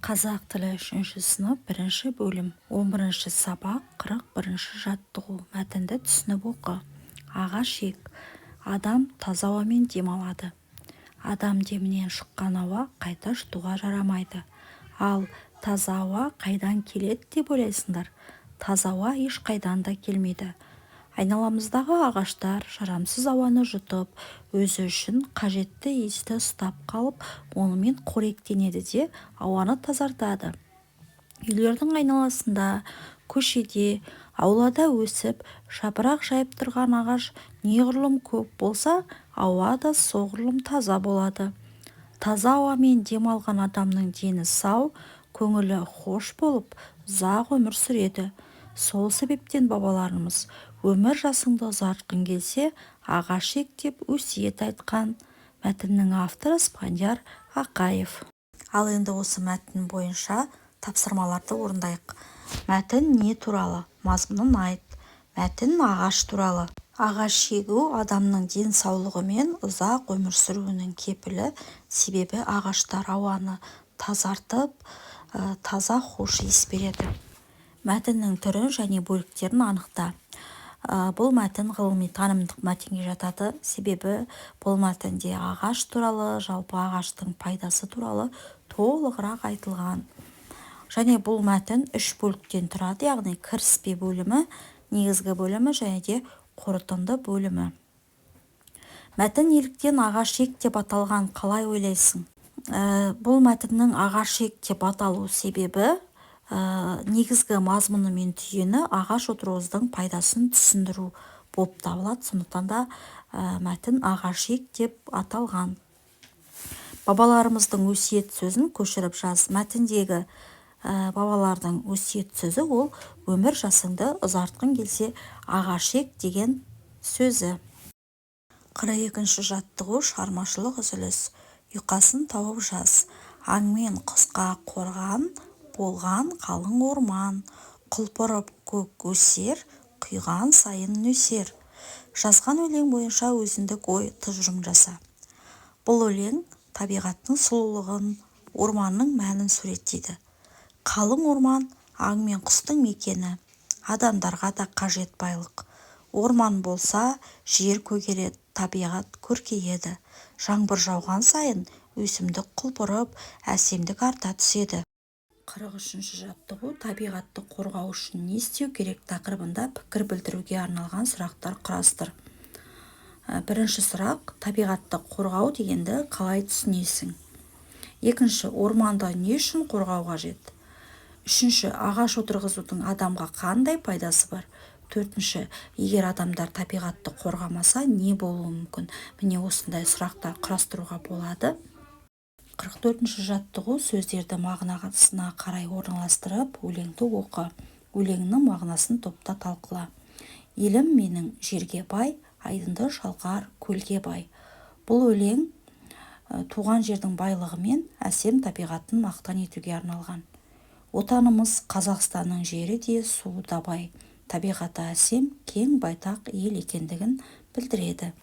Қазақ тілі 3 сынып 1 бөлім 11 сабақ 41 жаттығу мәтінді түсініп оқы. Ағаш ек. Адам таза ауамен демалады. Адам демінен шыққан ауа қайта жұтуға жарамайды. Ал таза ауа қайдан келеді деп ойлайсыңдар? Таза ауа ешқайдан да келмейді. Айналамыздағы ағаштар жарамсыз ауаны жұтып, өзі үшін қажетті иісті ұстап қалып, онымен қоректенеді де ауаны тазартады. Үйлердің айналасында, көшеде, аулада өсіп, жапырақ жайып тұрған ағаш неғұрлым көп болса, ауа да соғұрлым таза болады. Таза ауамен демалған адамның дені сау, көңілі хош болып, ұзақ өмір сүреді. Сол себептен бабаларымыз өмір жасыңды ұзартқың келсе, ағаш ек деп өсиет айтқан. Мәтіннің авторы Спандияр Ақаев. Ал енді осы мәтін бойынша тапсырмаларды орындайық. Мәтін не туралы? Мазмұнын айт. Мәтін ағаш туралы. Ағаш егу адамның денсаулығы мен ұзақ өмір сүруінің кепілі, себебі ағаштар ауаны тазартып, таза хош иіс береді. Мәтіннің түрін және бөліктерін анықта. Бұл мәтін ғылыми танымдық мәтінге жатады, себебі бұл мәтінде ағаш туралы, жалпы ағаштың пайдасы туралы толығырақ айтылған. Және бұл мәтін 3 бөліктен тұрады, яғни кіріспе бөлімі, негізгі бөлімі және де қорытынды бөлімі. Мәтін неліктен ағаш ек деп аталған, қалай ойлайсың? Бұл мәтіннің ағаш ек деп аталу себебі негізгі мазмұны мен түйіні ағаш отырғыздың пайдасын түсіндіру болып табылады. Сондықтан да мәтін ағаш ек деп аталған. Бабаларымыздың өсиет сөзін көшіріп жаз. Мәтіндегі бабалардың өсиет сөзі ол өмір жасыңды ұзартқың келсе, ағаш ек деген сөзі. 42 жаттығу шығармашылық үзіліс. Ұйқасын тауып жаз. Аң мен құсқа қорған болған қалың орман, құлпырып көк өсер, құйған сайын нөсер. Жазған өлең бойынша өзіндік ой тұжырым жаса. Бұл өлең табиғаттың сұлулығын, орманның мәнін суреттейді. Қалың орман аң мен құстың мекені, адамдарға да қажет байлық. Орман болса, жер көгереді, табиғат көркейеді. Жаңбыр жауған сайын өсімдік құлпырып, әсемдік арта түседі. 43 жаттығу табиғатты қорғау үшін не істеу керек тақырыбында пікір білдіруге арналған сұрақтар құрастыр. Бірінші сұрақ: табиғатты қорғау дегенді қалай түсінесің? Екінші: орманды не үшін қорғау қажет? Үшінші: ағаш отырғызудың адамға қандай пайдасы бар? Төртінші: егер адамдар табиғатты қорғамаса не болуы мүмкін? Міне осындай сұрақтар құрастыруға болады. 44 жаттығу: сөздерді мағынасына қарай орналастырып, өлеңді оқы. Өлеңнің мағынасын топта талқыла. Елім менің жерге бай, айдынды шалқар көлге бай. Бұл өлең туған жердің байлығы мен әсем табиғатын мақтан етуге арналған. Отанымыз Қазақстанның жері де суы да бай, табиғаты әсем, кең байтақ ел екендігін білдіреді.